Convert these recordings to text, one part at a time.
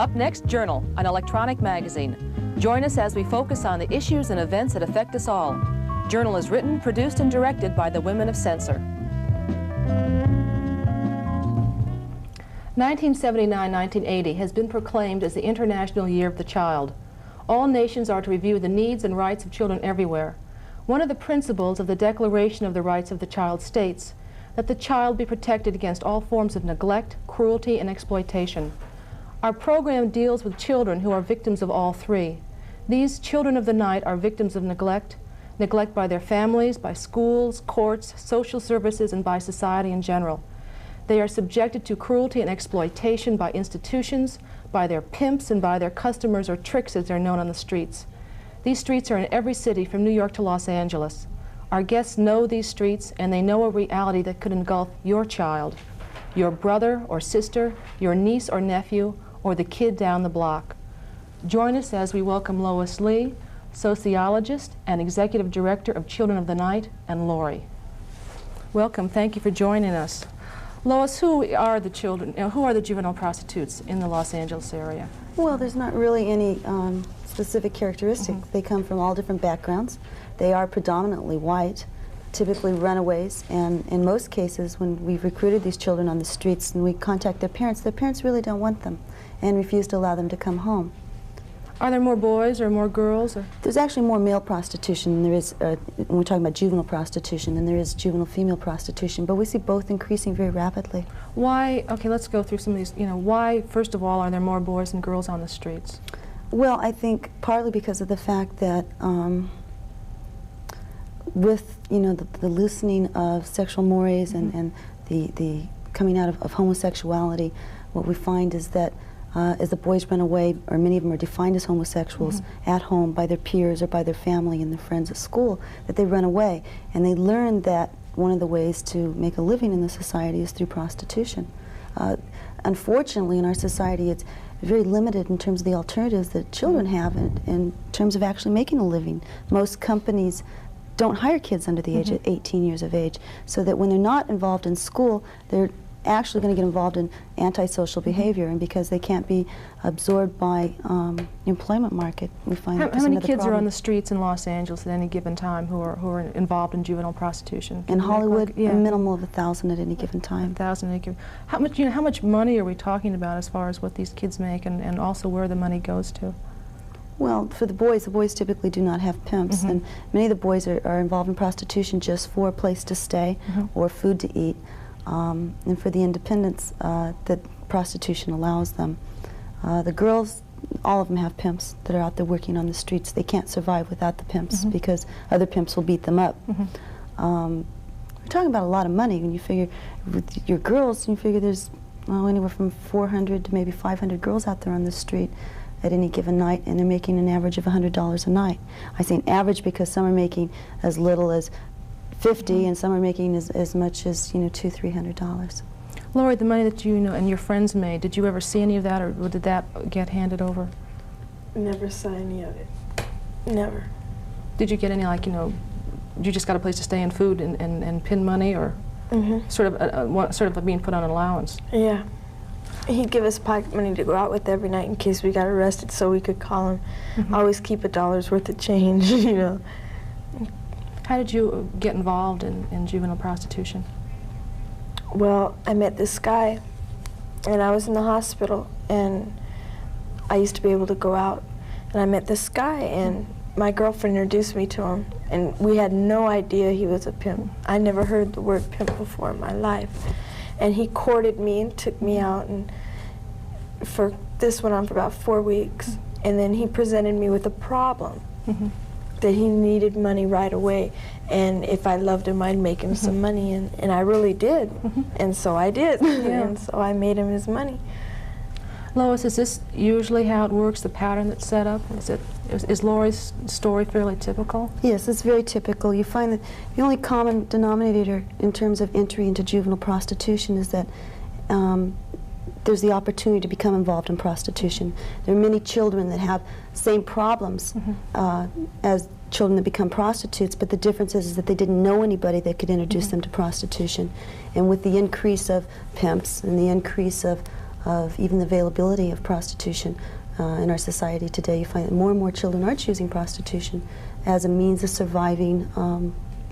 Up next, Journal, an electronic magazine. Join us as we focus on the issues and events that affect us all. Journal is written, produced, and directed by the Women of Censor. 1979-1980 has been proclaimed as the International Year of the Child. All nations are to review the needs and rights of children everywhere. One of the principles of the Declaration of the Rights of the Child states that the child be protected against all forms of neglect, cruelty, and exploitation. Our program deals with children who are victims of all three. These children of the night are victims of neglect by their families, by schools, courts, social services, and by society in general. They are subjected to cruelty and exploitation by institutions, by their pimps, and by their customers, or tricks as they're known on the streets. These streets are in every city from New York to Los Angeles. Our guests know these streets, and they know a reality that could engulf your child, your brother or sister, your niece or nephew, or the kid down the block. Join us as we welcome Lois Lee, sociologist and executive director of Children of the Night, and Lori. Welcome. Thank you for joining us. Lois, who are the children, who are the juvenile prostitutes in the Los Angeles area? Well, there's not really any specific characteristic. They come from all different backgrounds. They are predominantly white, typically runaways, and in most cases when we've recruited these children on the streets and we contact their parents really don't want them and refuse to allow them to come home. Are there more boys or more girls? Or? There's actually more male prostitution than there is, when we're talking about juvenile prostitution, than there is juvenile female prostitution, but we see both increasing very rapidly. Why, okay, let's go through some of these, why, first of all, are there more boys and girls on the streets? Well, I think partly because of the fact that with, the loosening of sexual mores and the coming out of homosexuality, what we find is that as the boys run away, or many of them are defined as homosexuals at home by their peers or by their family and their friends at school, that they run away. And they learn that one of the ways to make a living in the society is through prostitution. Unfortunately, in our society, it's very limited in terms of the alternatives that children have in terms of actually making a living. Most companies don't hire kids under the age of 18 years of age, so that when they're not involved in school, they're actually going to get involved in antisocial behavior, and because they can't be absorbed by the employment market, we find how many kids are on the streets in Los Angeles at any given time who are involved in juvenile prostitution? In Hollywood, a minimum of 1,000 at any given time. 1,000 at any given. How much money are we talking about as far as what these kids make, and also where the money goes to? Well, for the boys typically do not have pimps, and many of the boys are involved in prostitution just for a place to stay or food to eat. And for the independence that prostitution allows them. The girls, all of them have pimps that are out there working on the streets. They can't survive without the pimps because other pimps will beat them up. We're talking about a lot of money when you figure, with your girls, you figure there's anywhere from 400 to maybe 500 girls out there on the street at any given night, and they're making an average of $100 a night. I say an average because some are making as little as 50, and some are making as much as $200–300. Lori, the money that you and your friends made, did you ever see any of that, or did that get handed over? Never saw any of it. Never. Did you get any, you just got a place to stay and food and pin money, or sort of being put on an allowance? Yeah. He'd give us pocket money to go out with every night in case we got arrested, so we could call him. Always keep $1 worth of change, How did you get involved in juvenile prostitution? Well, I met this guy, and I was in the hospital, and I used to be able to go out, and I met this guy, and my girlfriend introduced me to him, and we had no idea he was a pimp. I never heard the word pimp before in my life. And he courted me and took me out, and this went on for about 4 weeks, and then he presented me with a problem. That he needed money right away, and if I loved him, I'd make him some money, and I really did, and so I did, and so I made him his money. Lois, is this usually how it works, the pattern that's set up? Is Lori's story fairly typical? Yes, it's very typical. You find that the only common denominator in terms of entry into juvenile prostitution is that there's the opportunity to become involved in prostitution. There are many children that have same problems as children that become prostitutes, but the difference is that they didn't know anybody that could introduce them to prostitution. And with the increase of pimps and the increase of of even the availability of prostitution in our society today. You find that more and more children are choosing prostitution as a means of surviving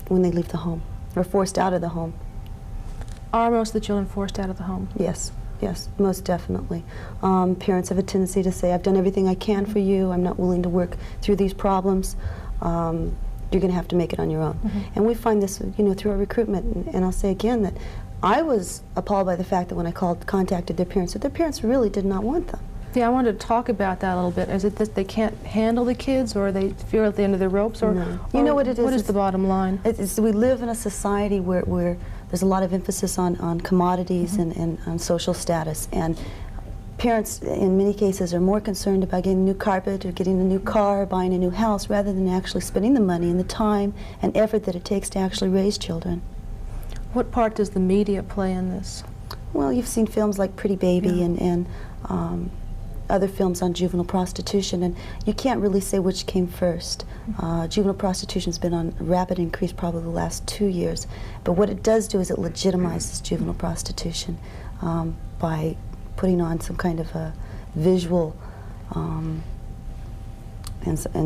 when they leave the home, or forced out of the home. Are most of the children forced out of the home? Yes, yes, most definitely. Parents have a tendency to say, I've done everything I can for you, I'm not willing to work through these problems, you're going to have to make it on your own. And we find this, you know, through our recruitment, and I'll say again that I was appalled by the fact that when I contacted their parents, that their parents really did not want them. Yeah, I wanted to talk about that a little bit. Is it that they can't handle the kids, or they feel at the end of their ropes, or, No. You know what it is? What is the bottom line? We live in a society where there's a lot of emphasis on commodities and on social status, and parents in many cases are more concerned about getting new carpet or getting a new car, buying a new house, rather than actually spending the money and the time and effort that it takes to actually raise children. What part does the media play in this? Well, you've seen films like Pretty Baby and other films on juvenile prostitution, and you can't really say which came first. Juvenile prostitution's been on rapid increase probably the last 2 years, but what it does do is it legitimizes juvenile prostitution by putting on some kind of a visual and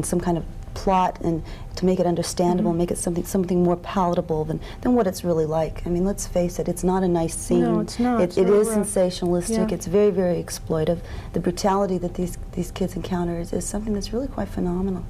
some kind of plot, and to make it understandable, make it something more palatable than what it's really like. I mean, let's face it, it's not a nice scene. No, it's not. It is sensationalistic. It's very, very exploitive. The brutality that these kids encounter is something that's really quite phenomenal.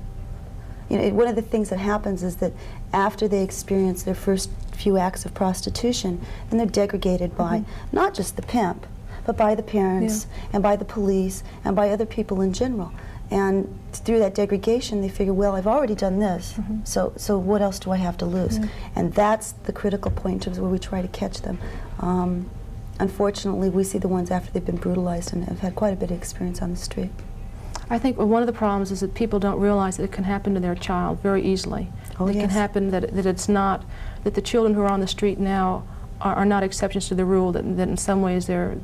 You know, one of the things that happens is that after they experience their first few acts of prostitution, then they're degraded by not just the pimp, but by the parents and by the police and by other people in general. And through that degradation, they figure, well, I've already done this, so what else do I have to lose? And that's the critical point in terms of where we try to catch them. Unfortunately, we see the ones after they've been brutalized and have had quite a bit of experience on the street. I think one of the problems is that people don't realize that it can happen to their child very easily. Oh, it can happen that it's not, that the children who are on the street now are not exceptions to the rule, that in some ways they're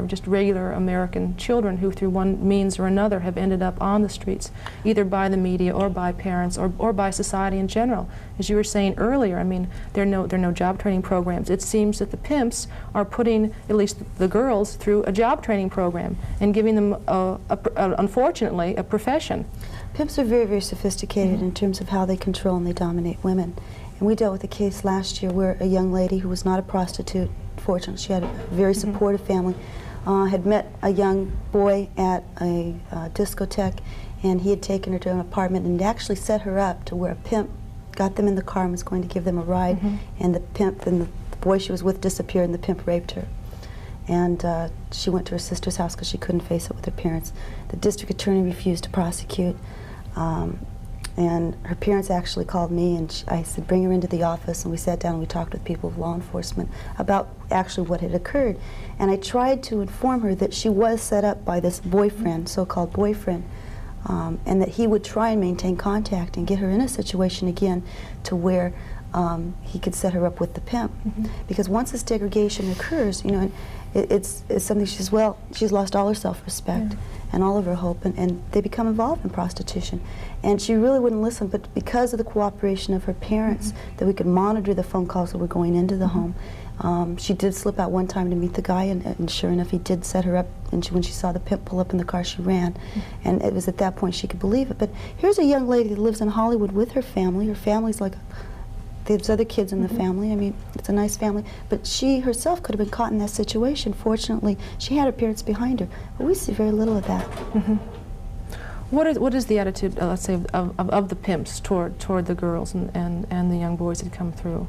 just regular American children who through one means or another have ended up on the streets, either by the media or by parents or by society in general. As you were saying earlier, I mean, there are no job training programs. It seems that the pimps are putting, at least the girls, through a job training program and giving them, unfortunately, a profession. Pimps are very, very sophisticated in terms of how they control and they dominate women. And we dealt with a case last year where a young lady who was not a prostitute, fortunately she had a very supportive family, had met a young boy at a discotheque, and he had taken her to an apartment and actually set her up to where a pimp got them in the car and was going to give them a ride, and the pimp and the boy she was with disappeared, and the pimp raped her. And she went to her sister's house because she couldn't face it with her parents. The district attorney refused to prosecute. And her parents actually called me, and I said, bring her into the office, and we sat down and we talked with people of law enforcement about actually what had occurred. And I tried to inform her that she was set up by this boyfriend, so-called boyfriend, and that he would try and maintain contact and get her in a situation again to where he could set her up with the pimp. Because once this degradation occurs, you know, it's something she says, well, she's lost all her self-respect and all of her hope, and they become involved in prostitution. And she really wouldn't listen, but because of the cooperation of her parents, that we could monitor the phone calls that were going into the home, she did slip out one time to meet the guy, and sure enough, he did set her up, and when she saw the pimp pull up in the car, she ran. And it was at that point she could believe it. But here's a young lady that lives in Hollywood with her family. Her family's like, there's other kids in the family. I mean, it's a nice family. But she herself could have been caught in that situation. Fortunately, she had her parents behind her. But we see very little of that. What is the attitude, let's say, of the pimps toward the girls and the young boys that come through?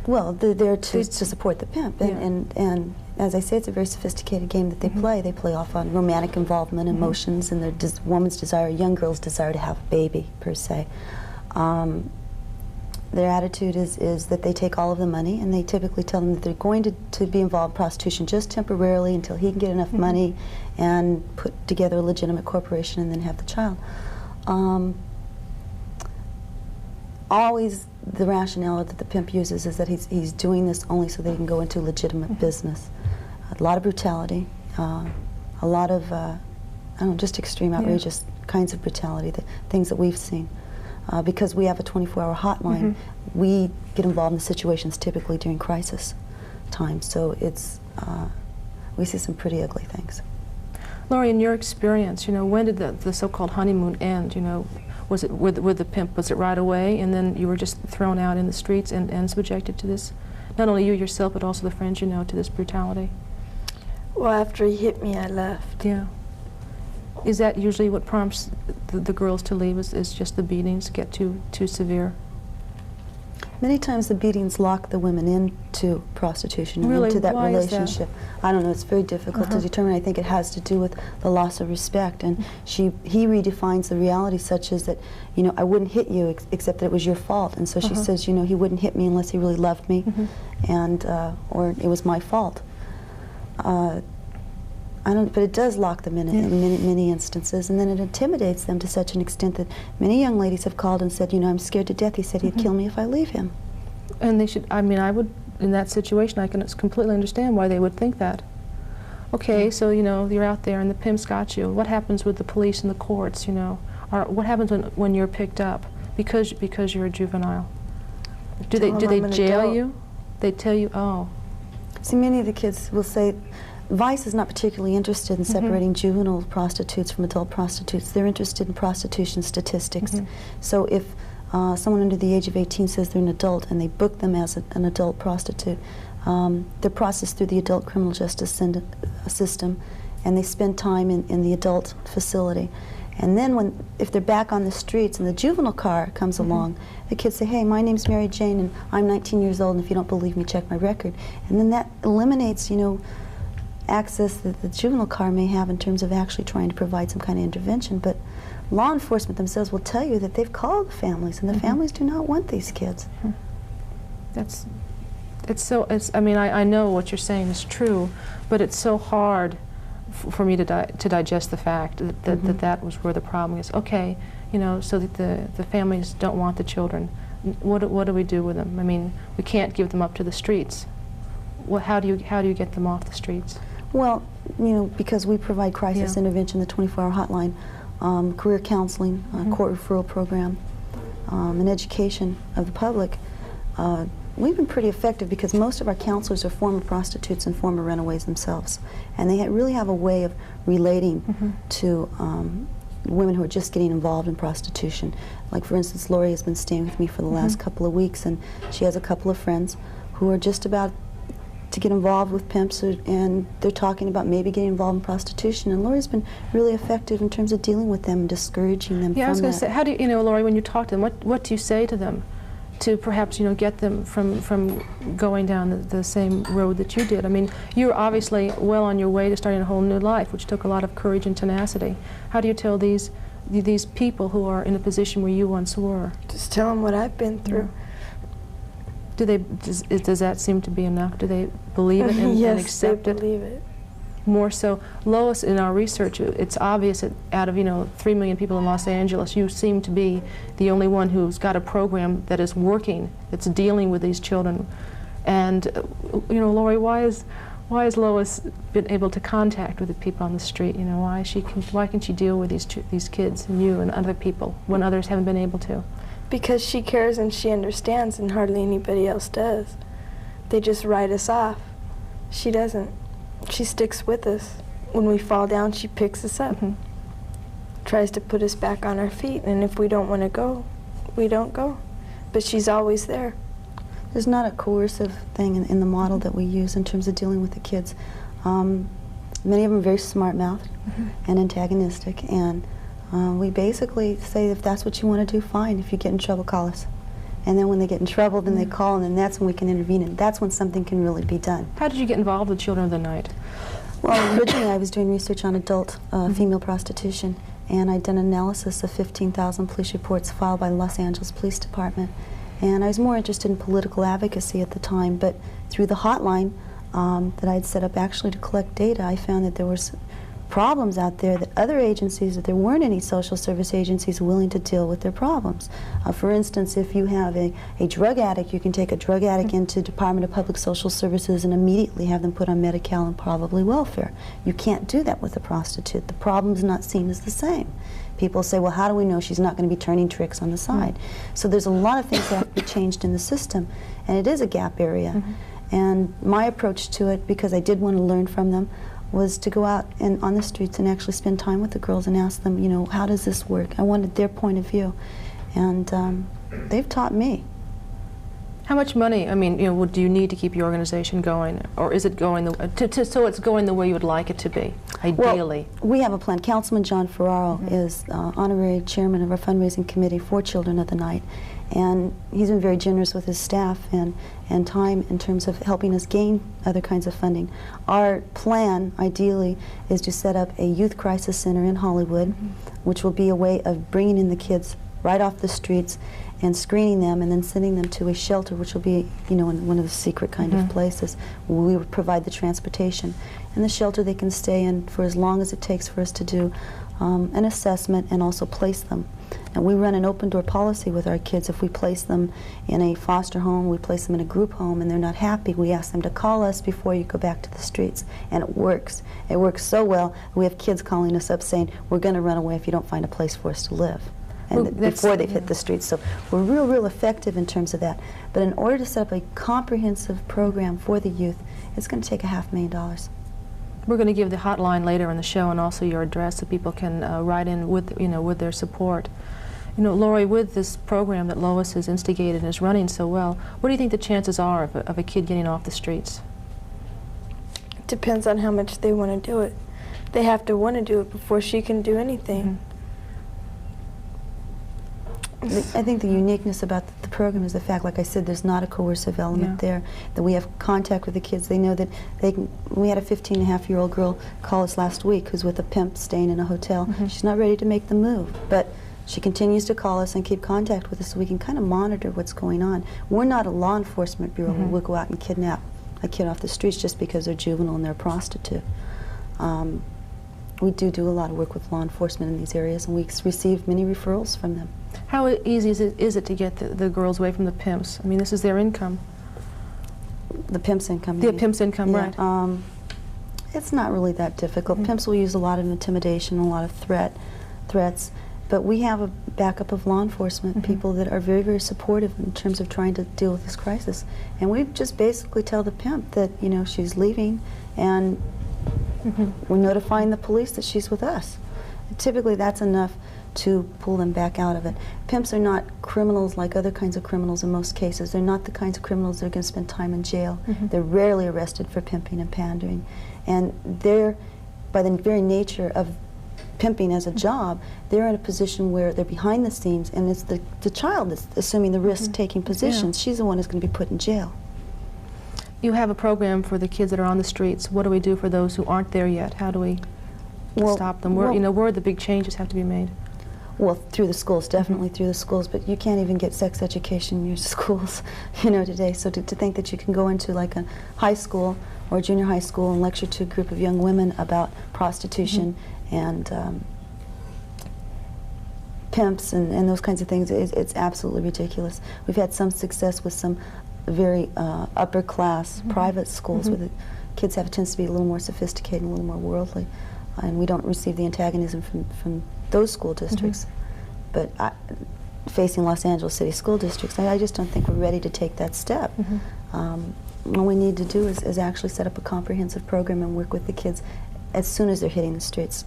Well, they're there to support the pimp. And as I say, it's a very sophisticated game that they play. They play off on romantic involvement, emotions, and their woman's desire, young girl's desire to have a baby, per se. Their attitude is that they take all of the money, and they typically tell them that they're going to be involved in prostitution just temporarily until he can get enough money and put together a legitimate corporation and then have the child. Always the rationale that the pimp uses is that he's doing this only so they can go into legitimate business. A lot of brutality, a lot of, I don't know, just extreme, outrageous kinds of brutality, things that we've seen. Because we have a 24-hour hotline, we get involved in situations typically during crisis time. So it's, we see some pretty ugly things. Laurie, in your experience, you know, when did the so-called honeymoon end? You know, was it with the pimp? Was it right away, and then you were just thrown out in the streets and subjected to this? Not only you yourself, but also the friends you know, to this brutality. Well, after he hit me, I left. Yeah. Is that usually what prompts the girls to leave? Is just the beatings get too severe? Many times the beatings lock the women into prostitution and Really? into that Why is that? relationship. I don't know, it's very difficult to determine. I think it has to do with the loss of respect, and he redefines the reality such as that, you know, I wouldn't hit you except that it was your fault, and so she says, you know, he wouldn't hit me unless he really loved me, and or it was my fault. But it does lock them in many instances, and then it intimidates them to such an extent that many young ladies have called and said, you know, I'm scared to death. He said he'd kill me if I leave him. And they should, I mean, I would, in that situation, I can completely understand why they would think that. Okay, so, you know, you're out there and the pimp's got you. What happens with the police and the courts, you know? Or what happens when you're picked up because you're a juvenile? Do they jail you? They tell you, oh. See, many of the kids will say, Vice is not particularly interested in separating juvenile prostitutes from adult prostitutes. They're interested in prostitution statistics. So if someone under the age of 18 says they're an adult and they book them as an adult prostitute, they're processed through the adult criminal justice system, and they spend time in the adult facility. And then if they're back on the streets and the juvenile car comes along, the kids say, hey, my name's Mary Jane and I'm 19 years old, and if you don't believe me, check my record. And then that eliminates, you know, access that the juvenile car may have in terms of actually trying to provide some kind of intervention. But law enforcement themselves will tell you that they've called the families, and the families do not want these kids. I mean, I know what you're saying is true, but it's so hard for me to digest the fact that that was where the problem is. Okay, you know, so that the families don't want the children. What do we do with them? I mean, we can't give them up to the streets. How do you get them off the streets? Well, you know, because we provide crisis intervention, the 24-hour hotline, career counseling, court referral program, and education of the public. We've been pretty effective because most of our counselors are former prostitutes and former runaways themselves, and they really have a way of relating to women who are just getting involved in prostitution. Like, for instance, Laurie has been staying with me for the last couple of weeks, and she has a couple of friends who are just about to get involved with pimps, and they're talking about maybe getting involved in prostitution, and Laurie's been really effective in terms of dealing with them and discouraging them from that. Yeah, I was going to say, how do you know, Laurie, when you talk to them, what do you say to them to perhaps, you know, get them from going down the same road that you did? I mean, you're obviously well on your way to starting a whole new life, which took a lot of courage and tenacity. How do you tell these people who are in a position where you once were? Just tell them what I've been through. Does that seem to be enough? Do they believe it and accept it? Yes, they believe it. More so, Lois, in our research, it's obvious that out of 3 million people in Los Angeles, you seem to be the only one who's got a program that is working, that's dealing with these children. And you know, Laurie, why has Lois been able to contact with the people on the street? You know, why can she deal with these kids and you and other people when others haven't been able to? Because she cares and she understands, and hardly anybody else does. They just write us off. She doesn't. She sticks with us. When we fall down, she picks us up, tries to put us back on our feet, and if we don't want to go, we don't go. But she's always there. There's not a coercive thing in the model that we use in terms of dealing with the kids. Many of them are very smart-mouthed and antagonistic, and we basically say, if that's what you want to do, fine. If you get in trouble, call us. And then when they get in trouble, then they call, and then that's when we can intervene, and that's when something can really be done. How did you get involved with Children of the Night? Well, originally I was doing research on adult female prostitution, and I'd done an analysis of 15,000 police reports filed by the Los Angeles Police Department. And I was more interested in political advocacy at the time, but through the hotline that I'd set up actually to collect data, I found that there was problems out there, that other agencies, that there weren't any social service agencies willing to deal with their problems. For instance, if you have a drug addict, you can take a drug addict into Department of Public Social Services and immediately have them put on Medi-Cal and probably welfare. You can't do that with a prostitute. The problem's not seen as the same. People say, well, how do we know she's not going to be turning tricks on the side? So there's a lot of things that have to be changed in the system, and it is a gap area. And my approach to it, because I did want to learn from them, was to go out and on the streets and actually spend time with the girls and ask them, you know, how does this work? I wanted their point of view, and they've taught me. How much money, I mean, you know, do you need to keep your organization going, or is it going so it's going the way you would like it to be, ideally? Well, we have a plan. Councilman John Ferraro is honorary chairman of our fundraising committee for Children of the Night, and he's been very generous with his staff and time in terms of helping us gain other kinds of funding. Our plan, ideally, is to set up a youth crisis center in Hollywood, which will be a way of bringing in the kids right off the streets and screening them and then sending them to a shelter, which will be, you know, in one of the secret kind of places. We would provide the transportation. And the shelter they can stay in for as long as it takes for us to do an assessment and also place them. And we run an open door policy with our kids. If we place them in a foster home, we place them in a group home, and they're not happy, we ask them to call us before you go back to the streets. And it works. It works so well. We have kids calling us up saying, we're going to run away if you don't find a place for us to live. And before they've hit the streets. So we're real effective in terms of that. But in order to set up a comprehensive program for the youth, it's going to take $500,000. We're going to give the hotline later in the show and also your address so people can write in with, you know, with their support. You know, Lori, with this program that Lois has instigated and is running so well, what do you think the chances are of a kid getting off the streets? It depends on how much they want to do it. They have to want to do it before she can do anything. I think the uniqueness about the program is the fact, like I said, there's not a coercive element there, that we have contact with the kids. They know that they can. We had a 15-and-a-half-year-old girl call us last week who's with a pimp staying in a hotel. She's not ready to make the move, but she continues to call us and keep contact with us so we can kind of monitor what's going on. We're not a law enforcement bureau where we'll go out and kidnap a kid off the streets just because they're juvenile and they're a prostitute. We do a lot of work with law enforcement in these areas, and we receive many referrals from them. How easy is it to get the girls away from the pimps? I mean, this is their income. The pimp's income. The pimp's income, yeah. right. It's not really that difficult. Pimps will use a lot of intimidation, a lot of threats, but we have a backup of law enforcement people that are very supportive in terms of trying to deal with this crisis. And we just basically tell the pimp that, you know, she's leaving, and we're notifying the police that she's with us. Typically that's enough to pull them back out of it. Pimps are not criminals like other kinds of criminals in most cases. They're not the kinds of criminals that are going to spend time in jail. They're rarely arrested for pimping and pandering. And they're, by the very nature of pimping as a job, they're in a position where they're behind the scenes, and it's the child that's assuming the risk-taking positions. She's the one who's going to be put in jail. You have a program for the kids that are on the streets. What do we do for those who aren't there yet? How do we stop them? Where, you know, where the big changes have to be made? Well, through the schools, definitely through the schools, but you can't even get sex education in your schools, you know, today. So to think that you can go into like a high school or junior high school and lecture to a group of young women about prostitution and pimps and those kinds of things, it's absolutely ridiculous. We've had some success with some very upper class private schools where the kids tends to be a little more sophisticated and a little more worldly, and we don't receive the antagonism from those school districts. But facing Los Angeles City School Districts, I just don't think we're ready to take that step. All we need to do is actually set up a comprehensive program and work with the kids as soon as they're hitting the streets.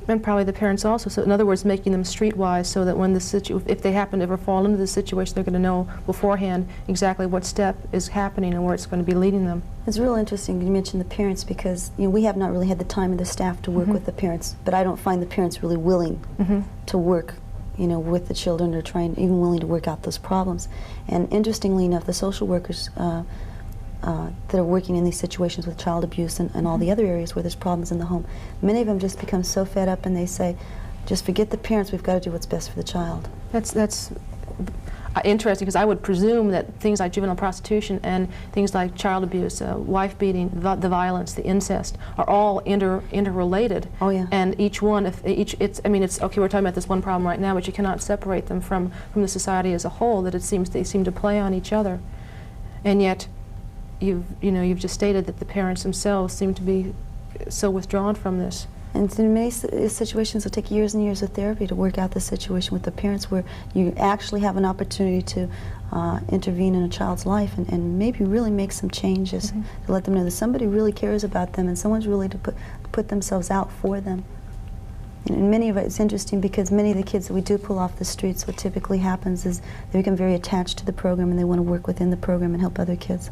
And probably the parents also. So in other words, making them streetwise so that when if they happen to ever fall into the situation, they're going to know beforehand exactly what step is happening and where it's going to be leading them. It's real interesting you mention the parents, because you know, we have not really had the time and the staff to work with the parents, but I don't find the parents really willing to work, you know, with the children, or even willing to work out those problems. And interestingly enough, the social workers that are working in these situations with child abuse and all the other areas where there's problems in the home, many of them just become so fed up and they say, just forget the parents, we've got to do what's best for the child. That's interesting, because I would presume that things like juvenile prostitution and things like child abuse, wife beating, the violence, the incest, are all interrelated. Oh yeah. And each one, I mean, it's okay. We're talking about this one problem right now, but you cannot separate them from the society as a whole. That they seem to play on each other, and yet, you've just stated that the parents themselves seem to be so withdrawn from this. And in many situations, it'll take years and years of therapy to work out the situation with the parents, where you actually have an opportunity to intervene in a child's life and maybe really make some changes, to let them know that somebody really cares about them and someone's really to put themselves out for them. And many of it, it's interesting because many of the kids that we do pull off the streets, what typically happens is they become very attached to the program and they want to work within the program and help other kids.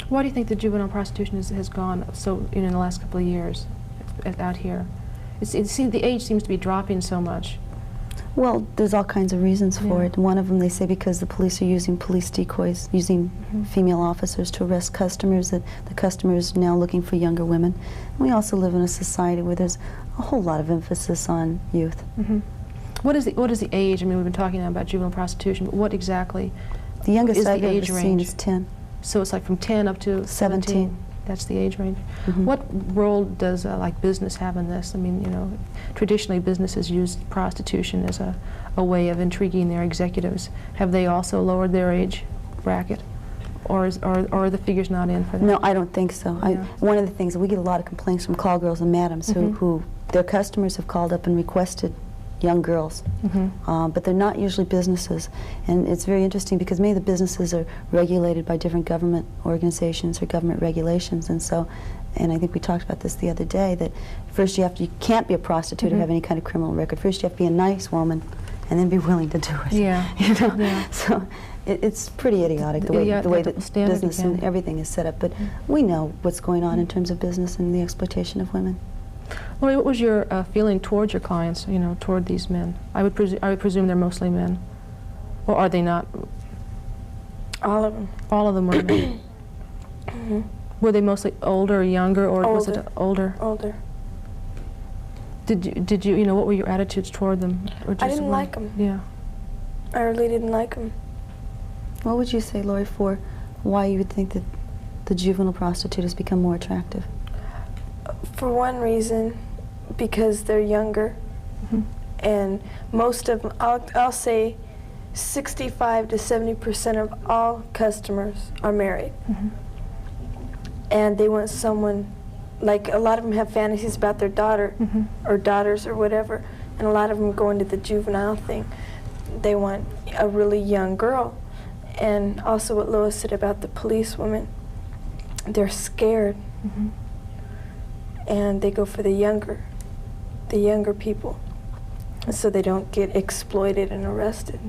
Why do you think the juvenile prostitution has gone so in the last couple of years out here? The age seems to be dropping so much. Well, there's all kinds of reasons for it. One of them, they say, because the police are using police decoys, using female officers to arrest customers, that the customers are now looking for younger women. And we also live in a society where there's a whole lot of emphasis on youth. What is the age? I mean, we've been talking about juvenile prostitution, but what exactly The youngest is I've the ever age seen range? is 10. So it's like from 10 up to 17. That's the age range. What role does like business have in this? I mean, you know, traditionally businesses use prostitution as a way of intriguing their executives. Have they also lowered their age bracket, or are the figures not in for that? No, I don't think so. Yeah. One of the things, we get a lot of complaints from call girls and madams who their customers have called up and requested young girls, but they're not usually businesses. And it's very interesting because many of the businesses are regulated by different government organizations or government regulations, and so, and I think we talked about this the other day, that first you can't be a prostitute or have any kind of criminal record. First you have to be a nice woman and then be willing to do it. Yeah. You know? Yeah. So it's pretty idiotic the way that business and everything is set up, but we know what's going on in terms of business and the exploitation of women. Lori, what was your feeling towards your clients, you know, toward these men? I would presume they're mostly men. Or are they not? All of them. All of them were men. Were they mostly older or younger, or was it older? Older. Did you, you know, what were your attitudes toward them? Or just I didn't like them. Yeah. I really didn't like them. What would you say, Lori, for why you would think that the juvenile prostitute has become more attractive? For one reason, because they're younger, and most of them, I'll say 65 to 70% of all customers are married. And they want someone, like a lot of them have fantasies about their daughter or daughters or whatever, and a lot of them go into the juvenile thing. They want a really young girl. And also what Lois said about the police women, they're scared. And they go for the younger people, so they don't get exploited and arrested.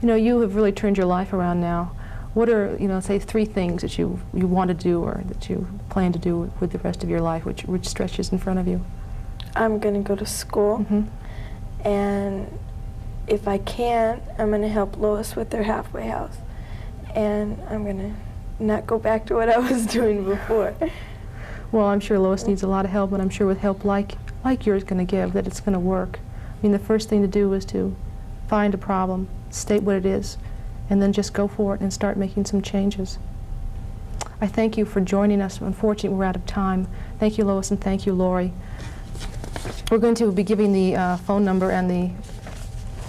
You know, you have really turned your life around now. What are, you know, say 3 things that you want to do or that you plan to do with the rest of your life, which stretches in front of you? I'm going to go to school, and if I can, I'm going to help Lois with their halfway house, and I'm going to not go back to what I was doing before. Well, I'm sure Lois needs a lot of help, but I'm sure with help like yours going to give, that it's going to work. I mean, the first thing to do is to find a problem, state what it is, and then just go for it and start making some changes. I thank you for joining us. Unfortunately, we're out of time. Thank you, Lois, and thank you, Lori. We're going to be giving the phone number and the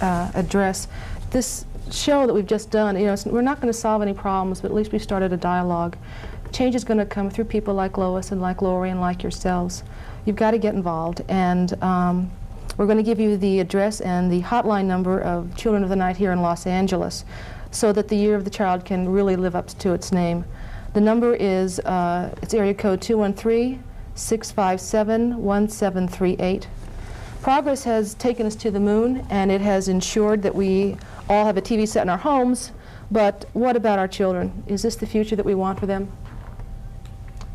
address. This show that we've just done, you know, we're not going to solve any problems, but at least we started a dialogue. Change is going to come through people like Lois and like Lori and like yourselves. You've got to get involved, and we're going to give you the address and the hotline number of Children of the Night here in Los Angeles, so that the Year of the Child can really live up to its name. The number is, it's area code 213-657-1738. Progress has taken us to the moon, and it has ensured that we all have a TV set in our homes, but what about our children? Is this the future that we want for them?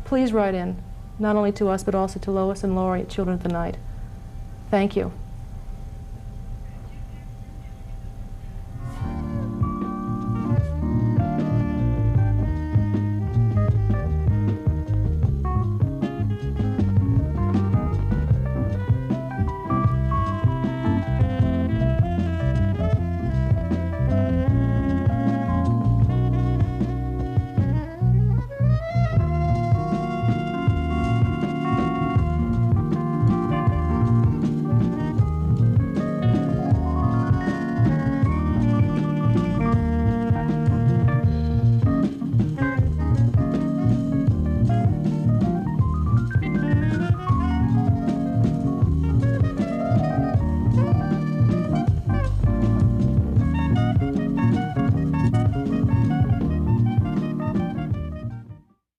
Please write in, not only to us, but also to Lois and Lori at Children of the Night. Thank you.